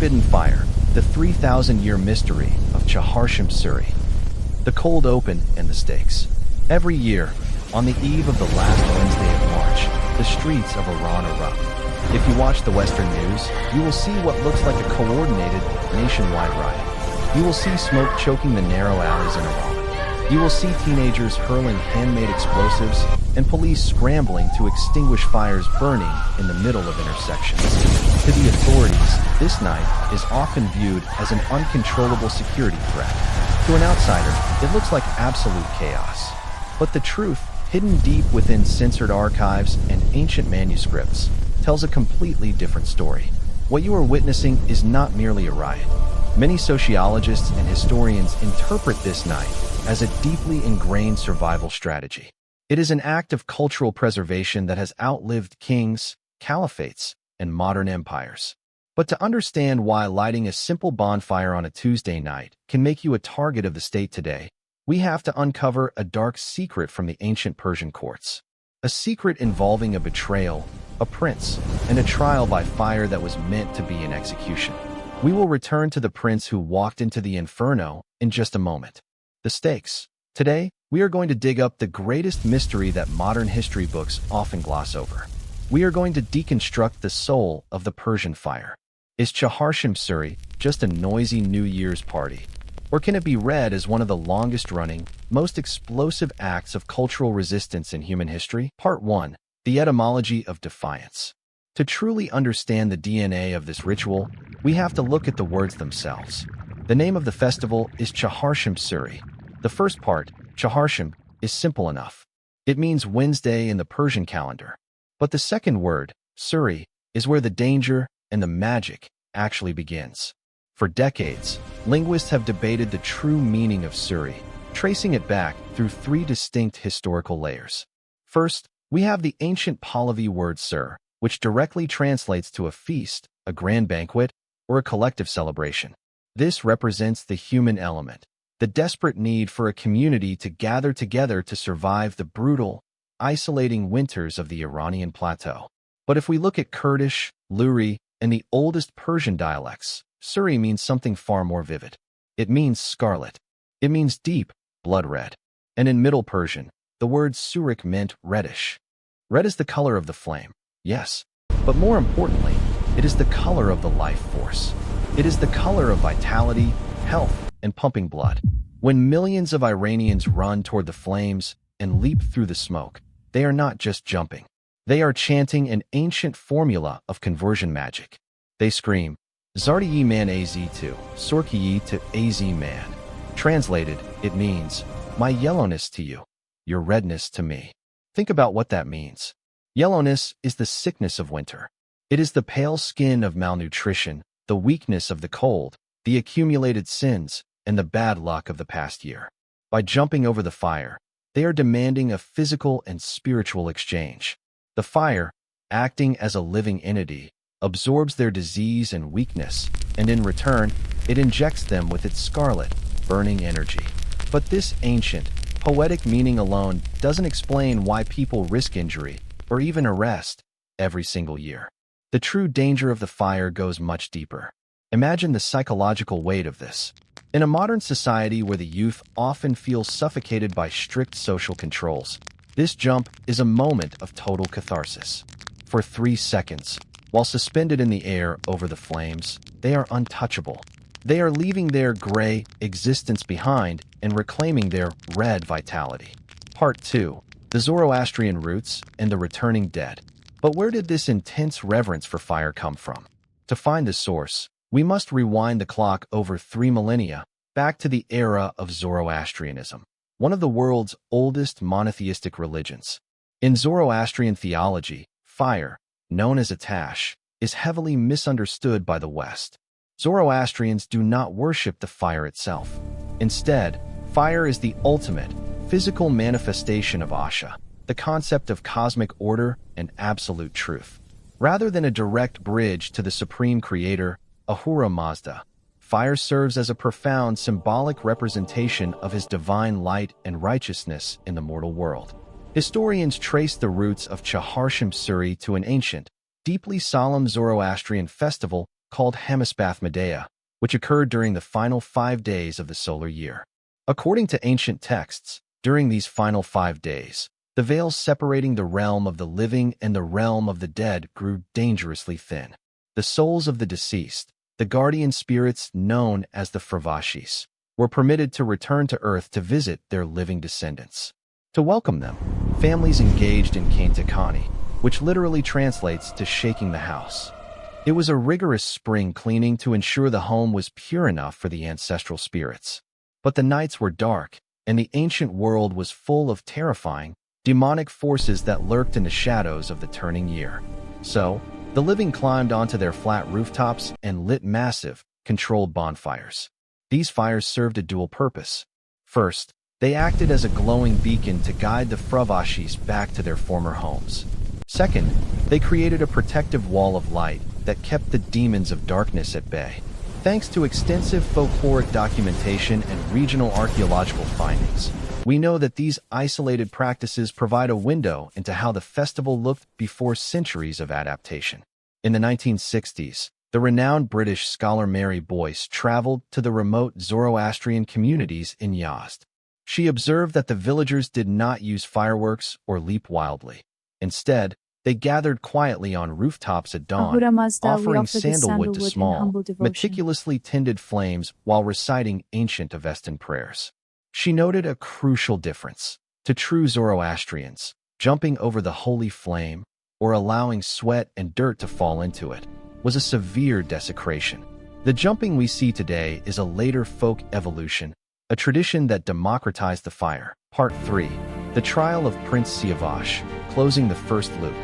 forbidden fire, the 3,000-year mystery of Chaharshanbe Suri. The cold open and the stakes. Every year, on the eve of the last Wednesday of March, the streets of Iran erupt. If you watch the Western news, you will see what looks like a coordinated, nationwide riot. You will see smoke choking the narrow alleys in Iran. You will see teenagers hurling handmade explosives and police scrambling to extinguish fires burning in the middle of intersections. To the authorities, this night is often viewed as an uncontrollable security threat. To an outsider, it looks like absolute chaos. But the truth, hidden deep within censored archives and ancient manuscripts, tells a completely different story. What you are witnessing is not merely a riot. Many sociologists and historians interpret this night as a deeply ingrained survival strategy. It is an act of cultural preservation that has outlived kings, caliphates, and modern empires. But to understand why lighting a simple bonfire on a Tuesday night can make you a target of the state today, we have to uncover a dark secret from the ancient Persian courts. A secret involving a betrayal, a prince, and a trial by fire that was meant to be an execution. We will return to the prince who walked into the Inferno in just a moment. The stakes. Today, we are going to dig up the greatest mystery that modern history books often gloss over. We are going to deconstruct the soul of the Persian fire. Is Chaharshanbe Suri just a noisy New Year's party? Or can it be read as one of the longest-running, most explosive acts of cultural resistance in human history? Part 1. The Etymology of Defiance. To truly understand the DNA of this ritual, we have to look at the words themselves. The name of the festival is Chaharshanbe Suri. The first part, Chaharshanbe, is simple enough. It means Wednesday in the Persian calendar. But the second word, Suri, is where the danger and the magic actually begins. For decades, linguists have debated the true meaning of Suri, tracing it back through three distinct historical layers. First, we have the ancient Pahlavi word sur, which directly translates to a feast, a grand banquet, or a collective celebration. This represents the human element, the desperate need for a community to gather together to survive the brutal, isolating winters of the Iranian plateau. But if we look at Kurdish, Luri, and the oldest Persian dialects, Suri means something far more vivid. It means scarlet. It means deep, blood red. And in Middle Persian, the word surik meant reddish. Red is the color of the flame, yes. But more importantly, it is the color of the life force. It is the color of vitality, health, and pumping blood. When millions of Iranians run toward the flames and leap through the smoke, they are not just jumping. They are chanting an ancient formula of conversion magic. They scream, Zardi man az2, Sorki to az man. Translated, it means, my yellowness to you, your redness to me. Think about what that means. Yellowness is the sickness of winter. It is the pale skin of malnutrition, the weakness of the cold, the accumulated sins, and the bad luck of the past year. By jumping over the fire, they are demanding a physical and spiritual exchange. The fire, acting as a living entity, absorbs their disease and weakness, and in return, it injects them with its scarlet, burning energy. But this ancient, poetic meaning alone doesn't explain why people risk injury, or even arrest, every single year. The true danger of the fire goes much deeper. Imagine the psychological weight of this. In a modern society where the youth often feel suffocated by strict social controls, this jump is a moment of total catharsis. For 3 seconds, while suspended in the air over the flames, they are untouchable. They are leaving their gray existence behind and reclaiming their red vitality. Part 2. The Zoroastrian Roots and the Returning Dead. But where did this intense reverence for fire come from? To find the source, we must rewind the clock over 3 millennia, back to the era of Zoroastrianism, one of the world's oldest monotheistic religions. In Zoroastrian theology, fire, known as Atash, is heavily misunderstood by the West. Zoroastrians do not worship the fire itself. Instead, fire is the ultimate, physical manifestation of Asha, the concept of cosmic order and absolute truth. Rather than a direct bridge to the supreme creator, Ahura Mazda, fire serves as a profound symbolic representation of his divine light and righteousness in the mortal world. Historians trace the roots of Chaharshanbe Suri to an ancient, deeply solemn Zoroastrian festival called Hemisphath Medea, which occurred during the final 5 days of the solar year. According to ancient texts, during these final 5 days, the veil separating the realm of the living and the realm of the dead grew dangerously thin. The souls of the deceased, the guardian spirits known as the Fravashis, were permitted to return to Earth to visit their living descendants. To welcome them, families engaged in Kaintakani, which literally translates to shaking the house. It was a rigorous spring cleaning to ensure the home was pure enough for the ancestral spirits. But the nights were dark, and the ancient world was full of terrifying, demonic forces that lurked in the shadows of the turning year. So, the living climbed onto their flat rooftops and lit massive, controlled bonfires. These fires served a dual purpose. First, they acted as a glowing beacon to guide the Fravashis back to their former homes. Second, they created a protective wall of light that kept the demons of darkness at bay. Thanks to extensive folkloric documentation and regional archaeological findings, we know that these isolated practices provide a window into how the festival looked before centuries of adaptation. In the 1960s, the renowned British scholar Mary Boyce traveled to the remote Zoroastrian communities in Yazd. She observed that the villagers did not use fireworks or leap wildly. Instead, they gathered quietly on rooftops at dawn, offering sandalwood to small, meticulously tended flames while reciting ancient Avestan prayers. She noted a crucial difference. To true Zoroastrians, jumping over the holy flame, or allowing sweat and dirt to fall into it, was a severe desecration. The jumping we see today is a later folk evolution, a tradition that democratized the fire. Part 3. The Trial of Prince Siavash, closing the first loop.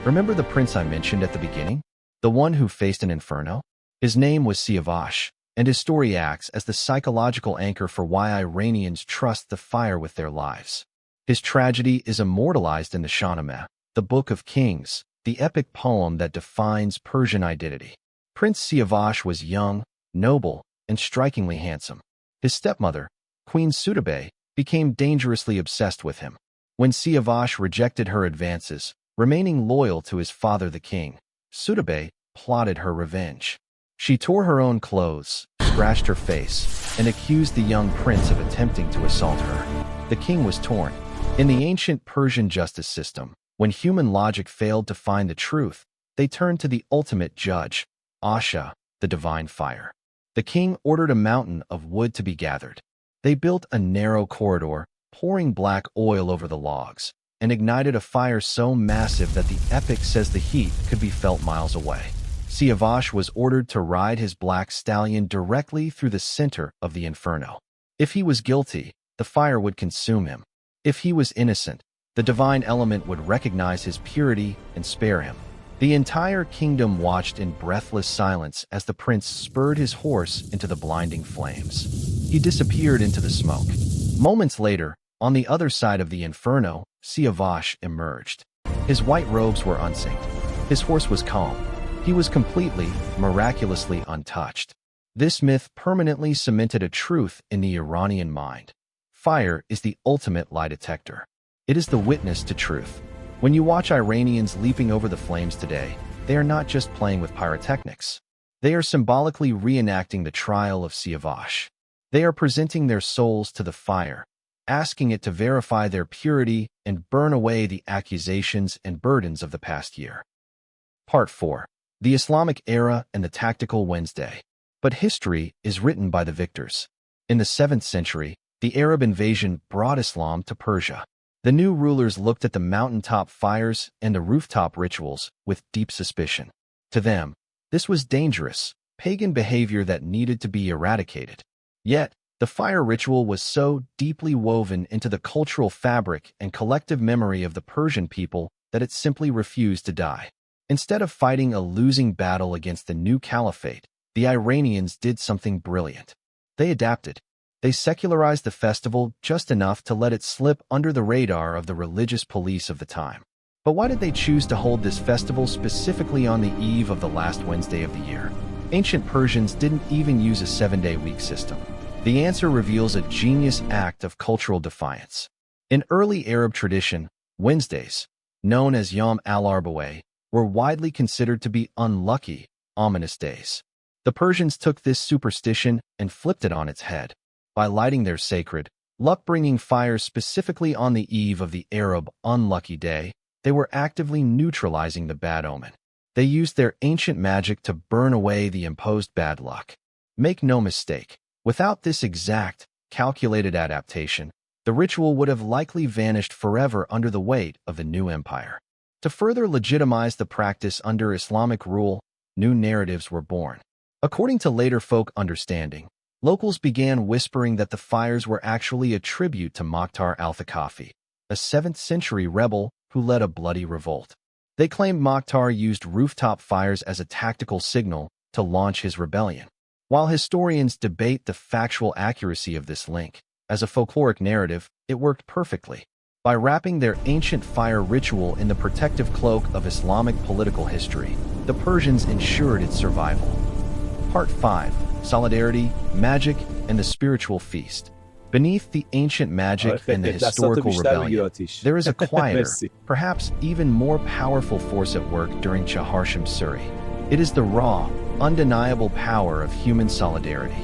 Remember the prince I mentioned at the beginning? The one who faced an inferno? His name was Siavash, and his story acts as the psychological anchor for why Iranians trust the fire with their lives. His tragedy is immortalized in the Shahnameh, the Book of Kings, the epic poem that defines Persian identity. Prince Siavash was young, noble, and strikingly handsome. His stepmother, Queen Sudabe, became dangerously obsessed with him. When Siavash rejected her advances, remaining loyal to his father the king, Sudabe plotted her revenge. She tore her own clothes, scratched her face, and accused the young prince of attempting to assault her. The king was torn. In the ancient Persian justice system, when human logic failed to find the truth, they turned to the ultimate judge, Asha, the divine fire. The king ordered a mountain of wood to be gathered. They built a narrow corridor, pouring black oil over the logs, and ignited a fire so massive that the epic says the heat could be felt miles away. Siavash was ordered to ride his black stallion directly through the center of the Inferno. If he was guilty, the fire would consume him. If he was innocent, the divine element would recognize his purity and spare him. The entire kingdom watched in breathless silence as the prince spurred his horse into the blinding flames. He disappeared into the smoke. Moments later, on the other side of the Inferno, Siavash emerged. His white robes were unsynced. His horse was calm. He was completely, miraculously untouched. This myth permanently cemented a truth in the Iranian mind. Fire is the ultimate lie detector. It is the witness to truth. When you watch Iranians leaping over the flames today, they are not just playing with pyrotechnics. They are symbolically reenacting the trial of Siavash. They are presenting their souls to the fire, asking it to verify their purity and burn away the accusations and burdens of the past year. Part 4. The Islamic Era and the Tactical Wednesday. But history is written by the victors. In the 7th century, the Arab invasion brought Islam to Persia. The new rulers looked at the mountaintop fires and the rooftop rituals with deep suspicion. To them, this was dangerous, pagan behavior that needed to be eradicated. Yet, the fire ritual was so deeply woven into the cultural fabric and collective memory of the Persian people that it simply refused to die. Instead of fighting a losing battle against the new caliphate, the Iranians did something brilliant. They adapted. They secularized the festival just enough to let it slip under the radar of the religious police of the time. But why did they choose to hold this festival specifically on the eve of the last Wednesday of the year? Ancient Persians didn't even use a 7-day week system. The answer reveals a genius act of cultural defiance. In early Arab tradition, Wednesdays, known as Yom al-Arbaweh, were widely considered to be unlucky, ominous days. The Persians took this superstition and flipped it on its head. By lighting their sacred, luck-bringing fires specifically on the eve of the Arab unlucky day, they were actively neutralizing the bad omen. They used their ancient magic to burn away the imposed bad luck. Make no mistake, without this exact, calculated adaptation, the ritual would have likely vanished forever under the weight of the new empire. To further legitimize the practice under Islamic rule, new narratives were born. According to later folk understanding, locals began whispering that the fires were actually a tribute to Mokhtar al-Thaqafi, a 7th-century rebel who led a bloody revolt. They claimed Mokhtar used rooftop fires as a tactical signal to launch his rebellion. While historians debate the factual accuracy of this link, as a folkloric narrative, it worked perfectly. By wrapping their ancient fire ritual in the protective cloak of Islamic political history, the Persians ensured its survival. Part 5. Solidarity, Magic, and the Spiritual Feast. Beneath the ancient magic and the historical rebellion, there is a quieter, perhaps even more powerful force at work during Chaharshanbe Suri. It is the raw, undeniable power of human solidarity.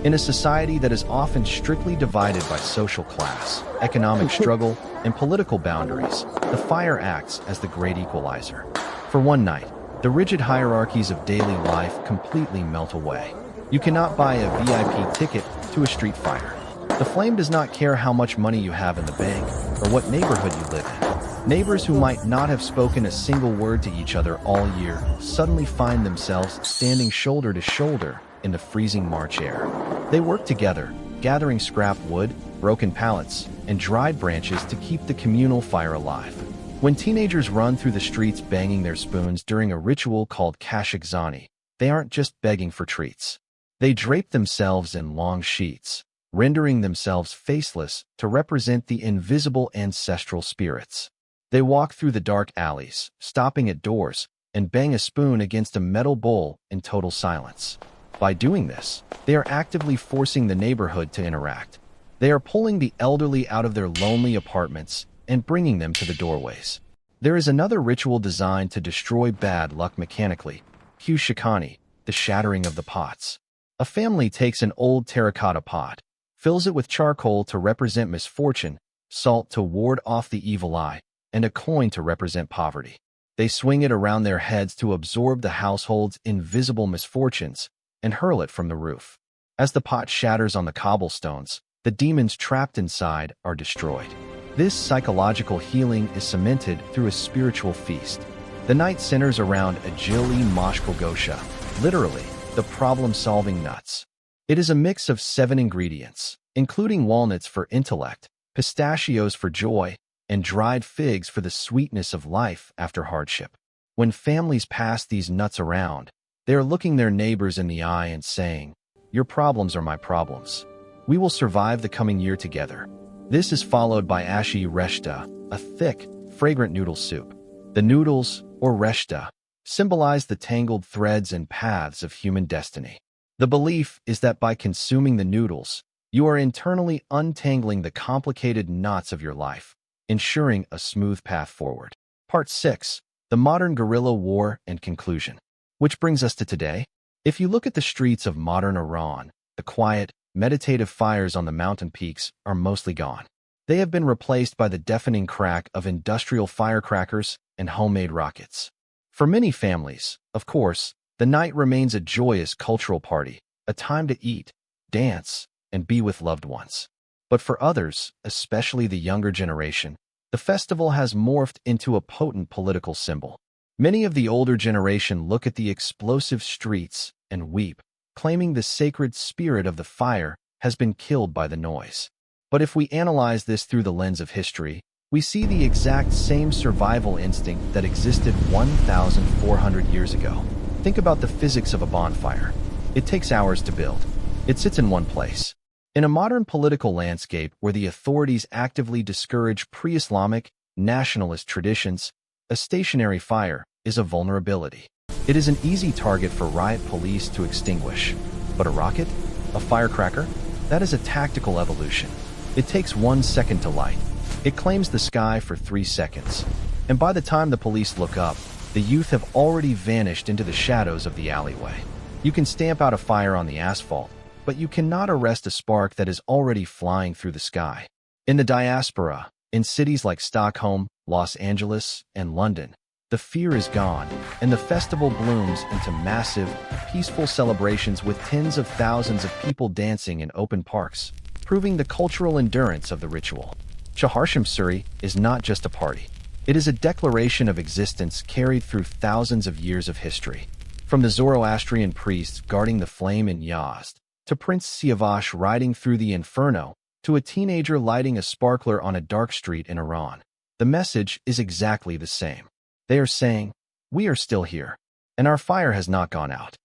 In a society that is often strictly divided by social class, economic struggle, and political boundaries, the fire acts as the great equalizer. For one night, the rigid hierarchies of daily life completely melt away. You cannot buy a VIP ticket to a street fire. The flame does not care how much money you have in the bank or what neighborhood you live in. Neighbors who might not have spoken a single word to each other all year suddenly find themselves standing shoulder to shoulder in the freezing March air. They work together, gathering scrap wood, broken pallets, and dried branches to keep the communal fire alive. When teenagers run through the streets banging their spoons during a ritual called kashikzani, they aren't just begging for treats. They drape themselves in long sheets, rendering themselves faceless to represent the invisible ancestral spirits. They walk through the dark alleys, stopping at doors, and bang a spoon against a metal bowl in total silence. By doing this, they are actively forcing the neighborhood to interact. They are pulling the elderly out of their lonely apartments and bringing them to the doorways. There is another ritual designed to destroy bad luck mechanically, Shikani, the shattering of the pots. A family takes an old terracotta pot, fills it with charcoal to represent misfortune, salt to ward off the evil eye, and a coin to represent poverty. They swing it around their heads to absorb the household's invisible misfortunes and hurl it from the roof. As the pot shatters on the cobblestones, the demons trapped inside are destroyed. This psychological healing is cemented through a spiritual feast. The night centers around Agili Mashkogosha, literally, the problem-solving nuts. It is a mix of 7 ingredients, including walnuts for intellect, pistachios for joy, and dried figs for the sweetness of life after hardship. When families pass these nuts around, they are looking their neighbors in the eye and saying, "Your problems are my problems. We will survive the coming year together." This is followed by ashi reshta, a thick, fragrant noodle soup. The noodles, or reshta, symbolize the tangled threads and paths of human destiny. The belief is that by consuming the noodles, you are internally untangling the complicated knots of your life, ensuring a smooth path forward. Part 6. The Modern Guerrilla War and Conclusion. Which brings us to today. If you look at the streets of modern Iran, the quiet, meditative fires on the mountain peaks are mostly gone. They have been replaced by the deafening crack of industrial firecrackers and homemade rockets. For many families, of course, the night remains a joyous cultural party, a time to eat, dance, and be with loved ones. But for others, especially the younger generation, the festival has morphed into a potent political symbol. Many of the older generation look at the explosive streets and weep, claiming the sacred spirit of the fire has been killed by the noise. But if we analyze this through the lens of history, we see the exact same survival instinct that existed 1,400 years ago. Think about the physics of a bonfire. It takes hours to build. It sits in one place. In a modern political landscape where the authorities actively discourage pre-Islamic, nationalist traditions, a stationary fire is a vulnerability. It is an easy target for riot police to extinguish. But a rocket? A firecracker? That is a tactical evolution. It takes 1 second to light. It claims the sky for 3 seconds. And by the time the police look up, the youth have already vanished into the shadows of the alleyway. You can stamp out a fire on the asphalt, but you cannot arrest a spark that is already flying through the sky. In the diaspora, in cities like Stockholm, Los Angeles, and London, the fear is gone, and the festival blooms into massive, peaceful celebrations with tens of thousands of people dancing in open parks, proving the cultural endurance of the ritual. Chaharshanbe Suri is not just a party. It is a declaration of existence carried through thousands of years of history. From the Zoroastrian priests guarding the flame in Yazd, to Prince Siavash riding through the Inferno, to a teenager lighting a sparkler on a dark street in Iran, the message is exactly the same. They are saying, we are still here, and our fire has not gone out.